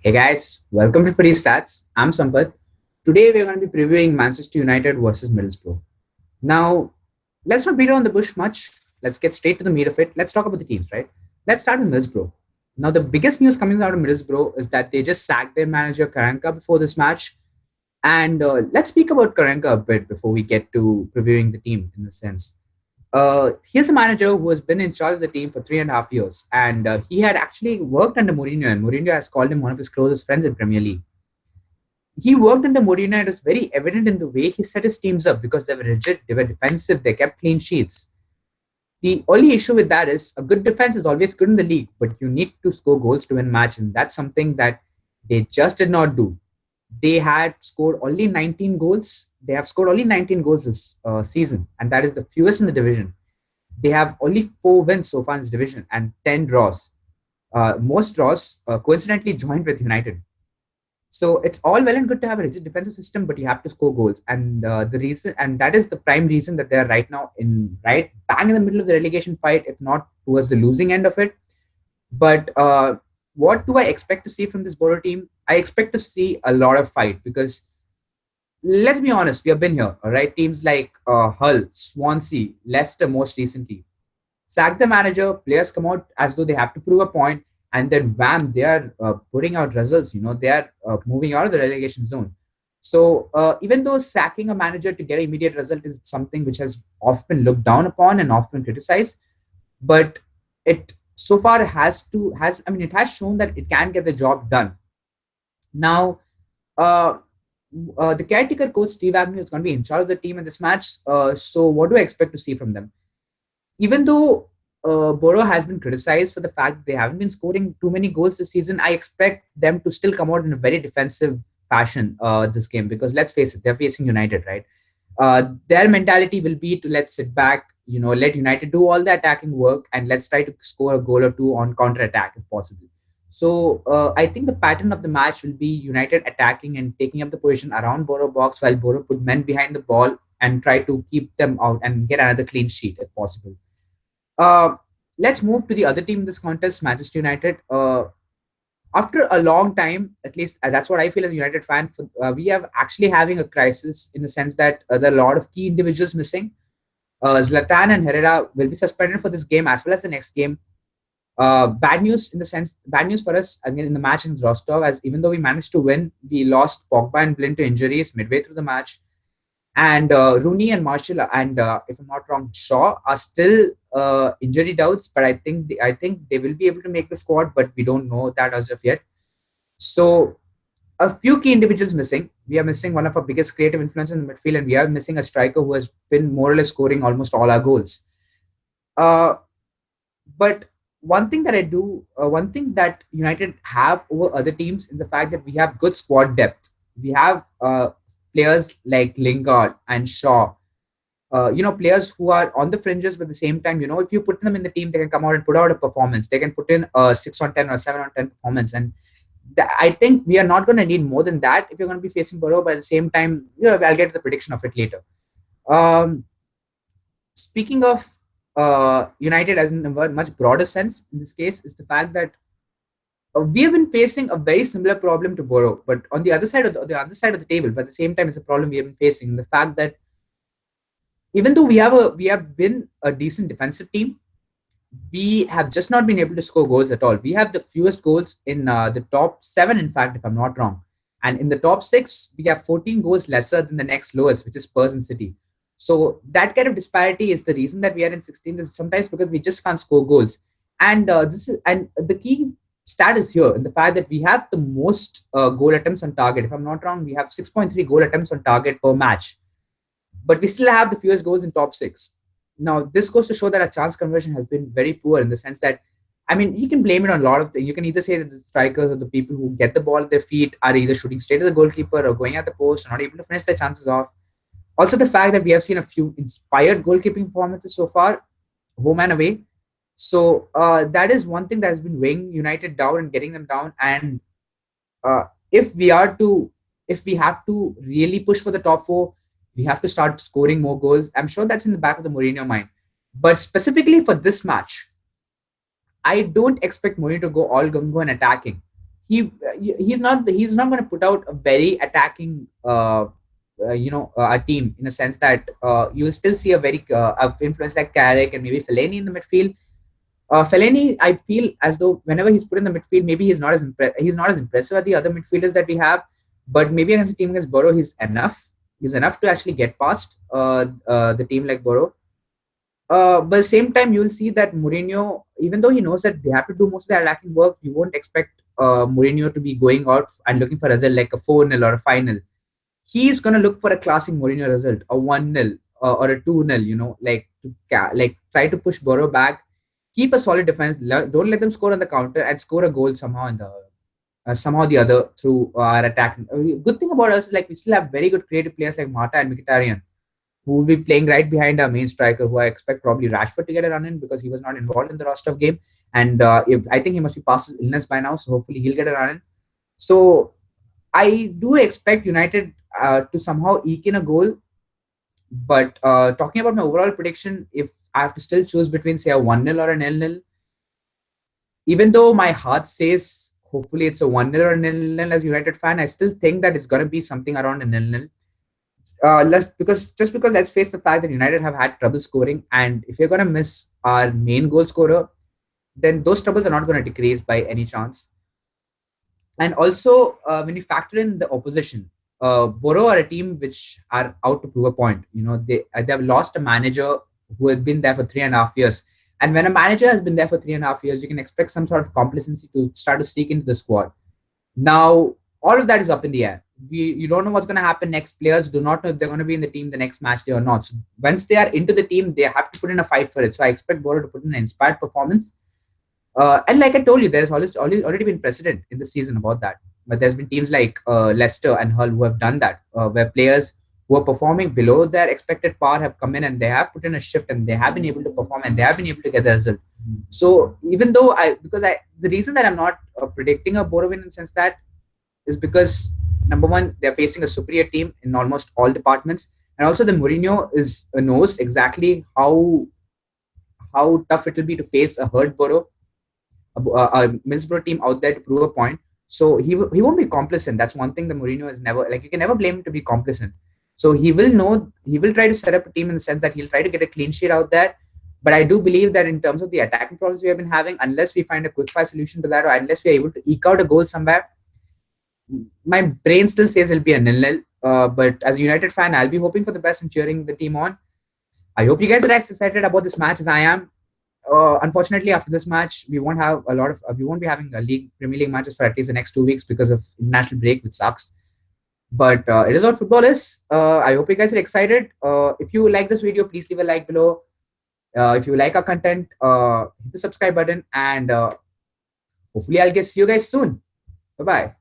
Hey guys, welcome to Free Stats. I'm Sampath. Today we're going to be previewing Manchester United versus Middlesbrough. Now, let's not beat around the bush much. Let's get straight to the meat of it. Let's talk about the teams, right? Let's start with Middlesbrough. Now, the biggest news coming out of Middlesbrough is that they just sacked their manager Karanka before this match. And let's speak about Karanka a bit before we get to previewing the team in a sense. He's a manager who has been in charge of the team for 3.5 years, and he had actually worked under Mourinho, and Mourinho has called him one of his closest friends in Premier League. He worked under Mourinho, and it was very evident in the way he set his teams up because they were rigid, they were defensive, they kept clean sheets. The only issue with that is a good defense is always good in the league, but you need to score goals to win matches, and that's something that they just did not do. They had scored only 19 goals. They have scored only 19 goals this season, and that is the fewest in the division. They have only 4 wins so far in this division and 10 draws. Most draws coincidentally joined with United. So it's all well and good to have a rigid defensive system, but you have to score goals. And the reason, and that is the prime reason that they're right now in right bang in the middle of the relegation fight, if not towards the losing end of it. But what do I expect to see from this Boro team? I expect to see a lot of fight because let's be honest, we have been here, all right? Teams like Hull, Swansea, Leicester most recently sack the manager, players come out as though they have to prove a point, and then wham, they are putting out results. They are moving out of the relegation zone. So even though sacking a manager to get an immediate result is something which has often looked down upon and often criticized, but it so far it has shown that it can get the job done. Now, uh, the caretaker coach Steve Agnew is going to be in charge of the team in this match. So what do I expect to see from them? Even though Boro has been criticized for the fact they haven't been scoring too many goals this season, I expect them to still come out in a very defensive fashion this game because let's face it, they're facing United, right? Their mentality will be to let's sit back, let United do all the attacking work and let's try to score a goal or two on counter attack if possible. So I think the pattern of the match will be United attacking and taking up the position around Boro box while Boro put men behind the ball and try to keep them out and get another clean sheet if possible. Uh, let's move to the other team in this contest, Manchester United. After a long time, at least that's what I feel as a United fan, we have actually having a crisis in the sense that there are a lot of key individuals missing. Zlatan and Herrera will be suspended for this game as well as the next game. Bad news for us again in the match against Rostov, as even though we managed to win, we lost Pogba and Blind to injuries midway through the match. And Rooney and Marshall and if I'm not wrong, Shaw are still injury doubts, but I think they will be able to make the squad, but we don't know that as of yet. So a few key individuals missing. We are missing one of our biggest creative influences in the midfield, and we are missing a striker who has been more or less scoring almost all our goals. Uh, but one thing that United have over other teams is the fact that we have good squad depth. We have players like Lingard and Shaw, players who are on the fringes, but at the same time, if you put them in the team, they can come out and put out a performance. They can put in a 6 on 10 or 7 on 10 performance. And I think we are not going to need more than that if you're going to be facing Borough, but at the same time, I'll get to the prediction of it later. Um, Speaking of United as in a much broader sense, in this case, is the fact that we have been facing a very similar problem to Borough, but on the other side of the other side of the table. But at the same time, it's a problem we have been facing. The fact that even though we have been a decent defensive team, we have just not been able to score goals at all. We have the fewest goals in the top seven, in fact, if I'm not wrong. And in the top six, we have 14 goals lesser than the next lowest, which is Spurs and City. So that kind of disparity is the reason that we are in 16th. Is sometimes because we just can't score goals. And the key stat is here in the fact that we have the most goal attempts on target. If I'm not wrong, we have 6.3 goal attempts on target per match, but we still have the fewest goals in top six. Now, this goes to show that our chance conversion has been very poor in the sense that, I mean, you can blame it on a lot of things. You can either say that the strikers or the people who get the ball at their feet are either shooting straight at the goalkeeper or going at the post or not able to finish their chances off. Also, the fact that we have seen a few inspired goalkeeping performances so far, home and away. So that is one thing that has been weighing United down and getting them down. And uh, if we are to, if we have to really push for the top four, we have to start scoring more goals. I'm sure that's in the back of the Mourinho mind. But specifically for this match, I don't expect Mourinho to go all gung-ho and attacking. he he's not going to put out a very attacking a team in a sense that you will still see a very influence like Carrick and maybe Fellaini in the midfield. Fellaini, I feel as though whenever he's put in the midfield, maybe he's not as impressive as the other midfielders that we have, but maybe against a team against Borough, he's enough. He's enough to actually get past the team like Borough. But at the same time, you will see that Mourinho, even though he knows that they have to do most of the attacking work, you won't expect Mourinho to be going out and looking for a result like a 4-0 or a final. He's going to look for a classic Mourinho result, a 1-0 or a 2-0, like try to push Borough back, keep a solid defense, don't let them score on the counter and score a goal somehow in the somehow the other through our attacking. Good thing about us is like we still have very good creative players like Mata and Mkhitaryan, who will be playing right behind our main striker, who I expect probably Rashford to get a run in because he was not involved in the roster of game. And I think he must be past his illness by now, so hopefully he'll get a run in. So I do expect United to somehow eke in a goal. But talking about my overall prediction, if I have to still choose between, say, a 1-0 or a 0-0, even though my heart says hopefully it's a 1-0 or a 0-0 as a United fan, I still think that it's going to be something around a 0-0. Because let's face the fact that United have had trouble scoring, and if you're going to miss our main goal scorer, then those troubles are not going to decrease by any chance. And also, when you factor in the opposition, Borough are a team which are out to prove a point. They have lost a manager who has been there for 3.5 years. And when a manager has been there for 3.5 years, you can expect some sort of complacency to start to sneak into the squad. Now, all of that is up in the air. You don't know what's going to happen next. Players do not know if they're going to be in the team the next match day or not. So once they are into the team, they have to put in a fight for it. So I expect Borough to put in an inspired performance. And like I told you, there's already been precedent in the season about that. But there's been teams like Leicester and Hull who have done that, where players who are performing below their expected power have come in and they have put in a shift and they have been able to perform and they have been able to get the result. So even though the reason that I'm not predicting a Borough win in the sense that is because number one, they're facing a superior team in almost all departments, and also the Mourinho knows exactly how tough it will be to face a hurt Borough, a Middlesbrough team out there to prove a point. So he won't be complacent. That's one thing the Mourinho is never like. You can never blame him to be complacent. So he will try to set up a team in the sense that he'll try to get a clean sheet out there. But I do believe that in terms of the attacking problems we have been having, unless we find a quick fire solution to that, or unless we are able to eke out a goal somewhere, my brain still says it'll be a 0-0. But as a United fan, I'll be hoping for the best and cheering the team on. I hope you guys are as excited about this match as I am. Unfortunately, after this match, we won't be having a Premier League matches for at least the next 2 weeks because of international break, which sucks. But it is what football is. I hope you guys are excited. If you like this video, please leave a like below. If you like our content, hit the subscribe button, and hopefully I'll see you guys soon. Bye bye.